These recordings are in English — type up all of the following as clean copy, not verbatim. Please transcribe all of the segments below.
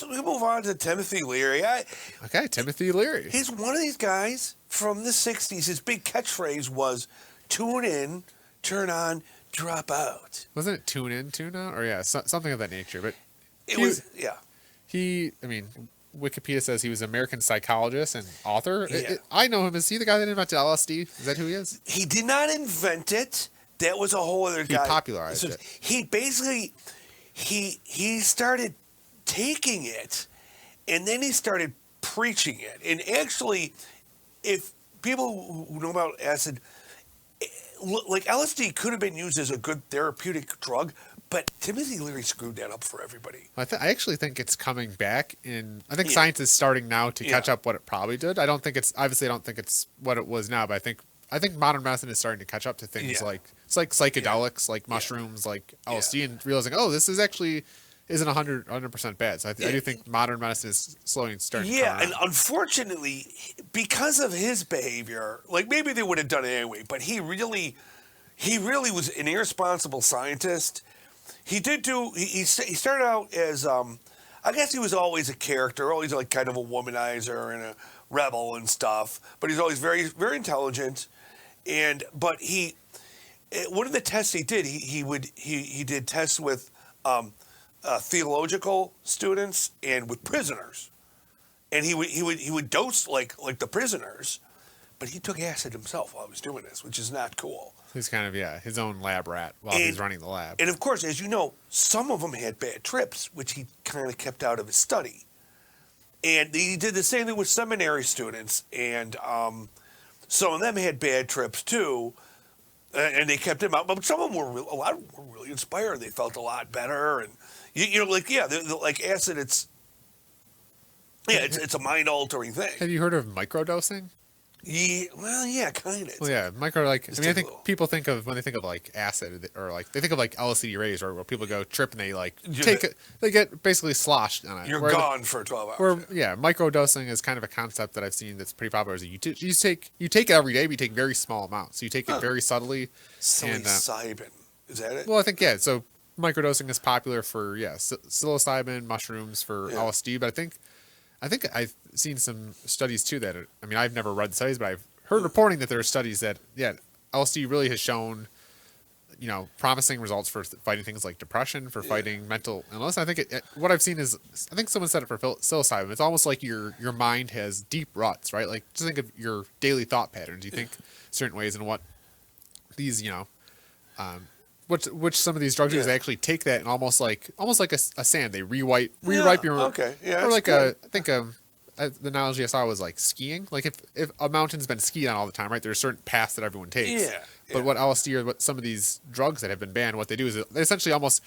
we'll move on to Timothy Leary. Okay, Timothy Leary. He's one of these guys from the 60s. His big catchphrase was tune in, turn on, drop out. Wasn't it tune in, tune out? Or yeah, something of that nature. But I mean, Wikipedia says he was an American psychologist and author. Yeah. I know him. Is he the guy that invented LSD? Is that who he is? He did not invent it. That was a whole other guy. He popularized it. He basically, he started taking it, and then he started preaching it. And actually, if people who know about acid, like LSD could have been used as a good therapeutic drug, but Timothy Leary screwed that up for everybody. I actually think it's coming back I think science is starting now to catch up what it probably did. I don't think it's what it was now, but I think modern medicine is starting to catch up to things like psychedelics, like mushrooms, like LSD, and realizing, this is actually isn't 100% bad. So I do think modern medicine is slowly starting to come around. And unfortunately, because of his behavior, like maybe they would have done it anyway, but he really was an irresponsible scientist. He started out as, I guess he was always a character, always like kind of a womanizer and a rebel and stuff, but he's always very, very intelligent. But one of the tests he did, he did tests with theological students and with prisoners, and he would dose like the prisoners, but he took acid himself while he was doing this, which is not cool. He's kind of his own lab rat while he's running the lab. And of course, as you know, some of them had bad trips, which he kind of kept out of his study. And he did the same thing with seminary students, and some of them had bad trips too, and they kept him out. But some of them a lot of them were really inspired. They felt a lot better, and like acid. It's a mind altering thing. Have you heard of microdosing? Yeah, kind of. Well, yeah, I think people think of when they think of like acid or like they think of like LSD rays, or where people go trip and they get basically sloshed on it. You're gone for 12 hours. Microdosing is kind of a concept that I've seen that's pretty popular. Is you take it every day, but you take very small amounts. So you take it very subtly. Psilocybin, is that it? Well, I think so microdosing is popular for psilocybin, mushrooms, for LSD, but I think I've seen some studies too that I've never read the studies, but I've heard reporting that there are studies that LSD really has shown promising results for fighting things like depression, for fighting mental illness. I think what I've seen is, I think someone said it for psilocybin, it's almost like your mind has deep ruts, right? Like just think of your daily thought patterns. You think certain ways, and what these which some of these drugs do is they actually take that and almost like a sand, they rewrite your or like I think the analogy I saw was like skiing. Like if a mountain's been skied on all the time, right? There's certain paths that everyone takes. But what LSD or what some of these drugs that have been banned, what they do is they essentially almost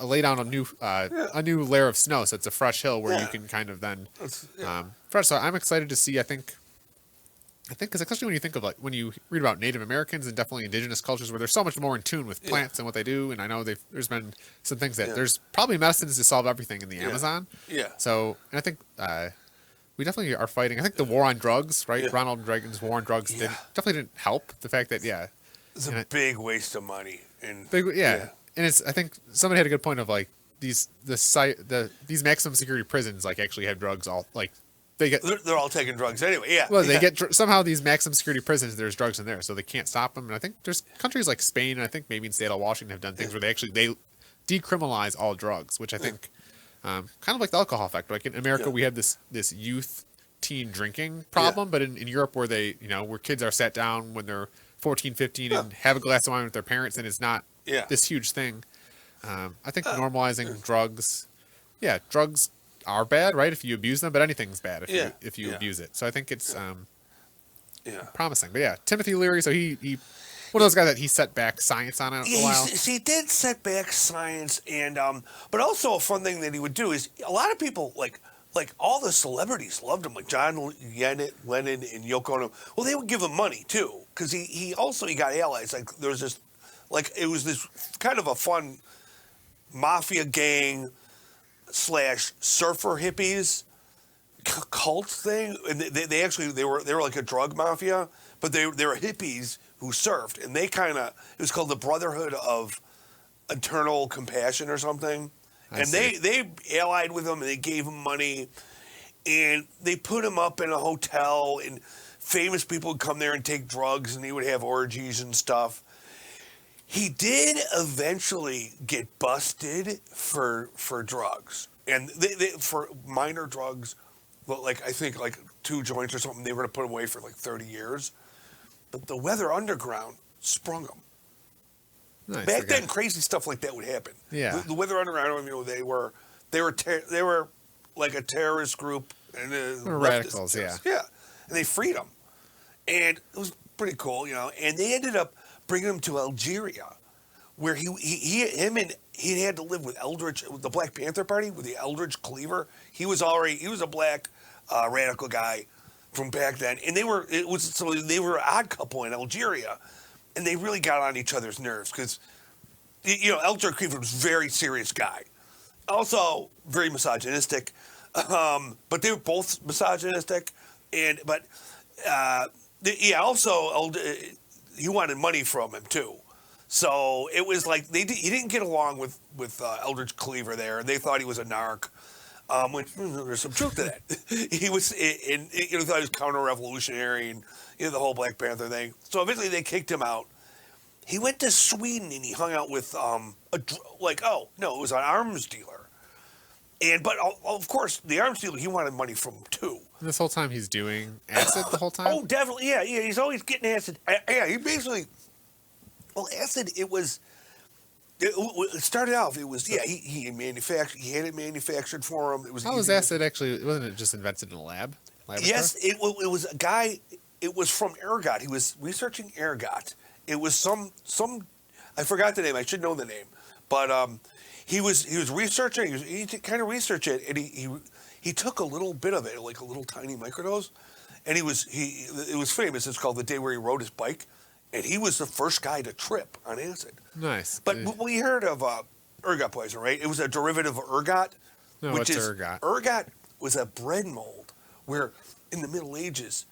lay down a new layer of snow, so it's a fresh hill where you can kind of then fresh. So I'm excited to see. I think because especially when you think of when you read about Native Americans and definitely indigenous cultures where they're so much more in tune with plants and what they do, and I know there's been some things that there's probably medicines to solve everything in the Amazon. So, and I think we definitely are fighting. I think the war on drugs, right? Ronald Reagan's war on drugs definitely didn't help. The fact that it's a big waste of money and and it's, I think somebody had a good point of like these maximum security prisons actually have drugs all they're all taking drugs anyway. Well, they get somehow these maximum security prisons. There's drugs in there, so they can't stop them. And I think there's countries like Spain, and I think maybe in state of Washington have done things where they decriminalize all drugs, which I think kind of like the alcohol effect. Like in America, we have this youth teen drinking problem, but in Europe where where kids are sat down when they're 14, 15 and have a glass of wine with their parents, and it's not this huge thing. I think normalizing drugs are bad, right? If you abuse them, but anything's bad if you abuse it. So I think it's promising. But Timothy Leary. So he one of those guys that he set back science on it a while. He did set back science, and but also a fun thing that he would do is a lot of people like all the celebrities loved him, like John Lennon and Yoko Ono. Well, they would give him money too, because he got allies. Like there was this, it was this kind of a fun mafia gang / surfer hippies cult thing, and they were like a drug mafia, but they were hippies who surfed, and it was called the Brotherhood of Eternal Compassion or something, And they allied with him, and they gave him money, and they put him up in a hotel, and famous people would come there and take drugs, and he would have orgies and stuff. He did eventually get busted for drugs, and they for minor drugs, but like I think like 2 joints or something. They were going to put him away for like 30 years, but the Weather Underground sprung him. Nice, Back then, crazy stuff like that would happen. Yeah, the Weather Underground. I don't even know who they were like a terrorist group and radicals. Yeah, and they freed him, and it was pretty cool, And they ended up bringing him to Algeria, where he had to live with Eldridge, with the Black Panther Party, with the Eldridge Cleaver. He was a black radical guy from back then, and they were an odd couple in Algeria. And they really got on each other's nerves because, Eldridge Cleaver was a very serious guy. Also, very misogynistic. But they were both misogynistic. Also, he wanted money from him, too. So it was like he didn't get along with Eldridge Cleaver there. And they thought he was a narc. Which there's some truth to that. He was, thought he was counter-revolutionary and the whole Black Panther thing. So eventually they kicked him out. He went to Sweden and he hung out with it was an arms dealer. But of course the arms dealer, he wanted money from him too. And this whole time he's doing acid the whole time. Oh, definitely, yeah. He's always getting acid. He basically, acid. It started off. It was he had it manufactured for him. It was. How was acid actually? Wasn't it just invented in a lab? Yes, it was a guy. It was from ergot. He was researching ergot. It was some. I forgot the name. I should know the name, but he was researching. He kind of researched it, and he took a little bit of it, like a little tiny microdose, and it was famous. It's called The Day Where He Rode His Bike. And he was the first guy to trip on acid. Nice. But we heard of ergot poison, right? It was a derivative of ergot. No, what's ergot? Ergot was a bread mold where in the Middle Ages,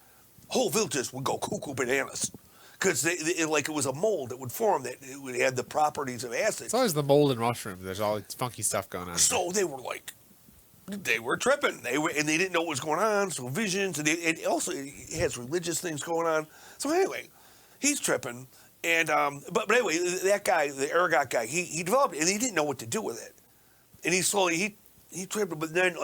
whole villages would go cuckoo bananas. Because it was a mold that would form that it would have the properties of acid. It's always the mold in mushrooms. There's all this funky stuff going on. So they were tripping. They didn't know what was going on. So visions, and it also has religious things going on. So anyway, he's tripping, and but anyway, that guy, the ergot guy, he developed it, and he didn't know what to do with it, and he slowly he tripped, but then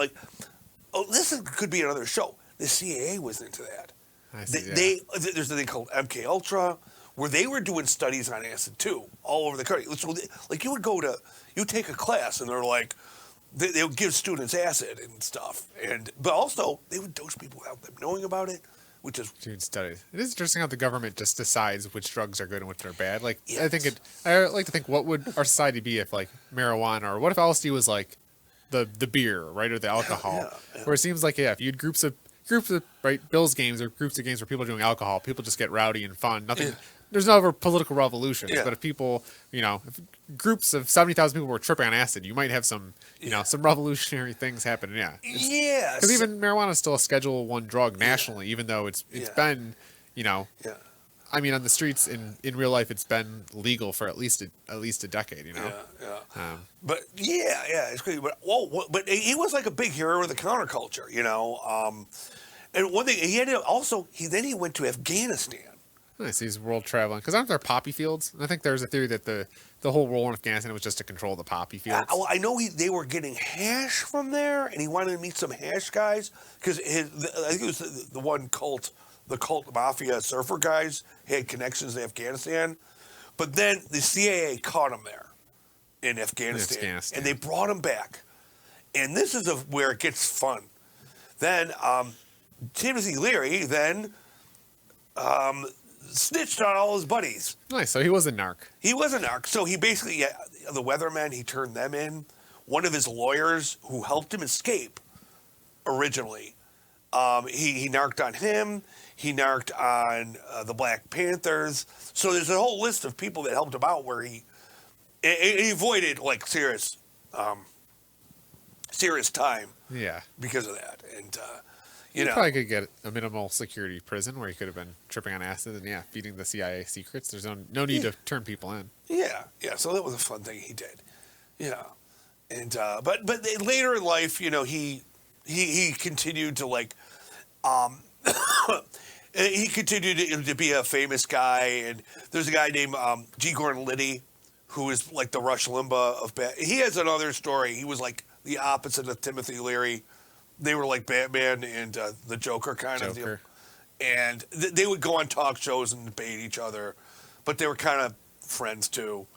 could be another show. The CIA was into that. There's a thing called MK Ultra, where they were doing studies on acid too, all over the country. So you take a class, and they're like, they would give students acid and stuff, but also they would dose people without them knowing about it. Which is doing studies. It is interesting how the government just decides which drugs are good and which are bad. Like, yes. I like to think, what would our society be if like marijuana, or what if LSD was like the beer, right, or the alcohol? Yeah. Where it seems like if you had groups of right Bills games or groups of games where people are doing alcohol, people just get rowdy and fun. Nothing. Yeah. There's never political revolutions, but if people, if groups of 70,000 people were tripping on acid, you might have some, some revolutionary things happen. Yeah. Yes. Because even marijuana is still a Schedule I drug nationally, even though it's been, I mean, on the streets in real life, it's been legal for at least a decade. Yeah. But it's crazy. But he was like a big hero of the counterculture. And one thing he went to Afghanistan. Nice. He's world traveling. Because aren't there poppy fields? And I think there's a theory that the whole war in Afghanistan was just to control the poppy fields. I know they were getting hash from there, and he wanted to meet some hash guys. Because I think it was the one cult, the cult mafia surfer guys, had connections in Afghanistan. But then the CIA caught him there in Afghanistan. And they brought him back. And this is where it gets fun. Then Timothy Leary snitched on all his buddies. Nice. So he was a narc. He was a narc. So he basically, the weathermen, he turned them in. One of his lawyers who helped him escape originally, he narked on him. He narked on the Black Panthers. So there's a whole list of people that helped him out where he avoided like serious time. Yeah. Because of that. And, you probably could get a minimal security prison where he could have been tripping on acid and feeding the CIA secrets. There's no need to turn people in. Yeah. So that was a fun thing he did. Yeah. And but later in life, you know, he continued to like he continued to be a famous guy. And there's a guy named G. Gordon Liddy, who is like the Rush Limbaugh of he has another story. He was like the opposite of Timothy Leary. They were like Batman and the Joker kind of deal. And they would go on talk shows and debate each other, but they were kind of friends too.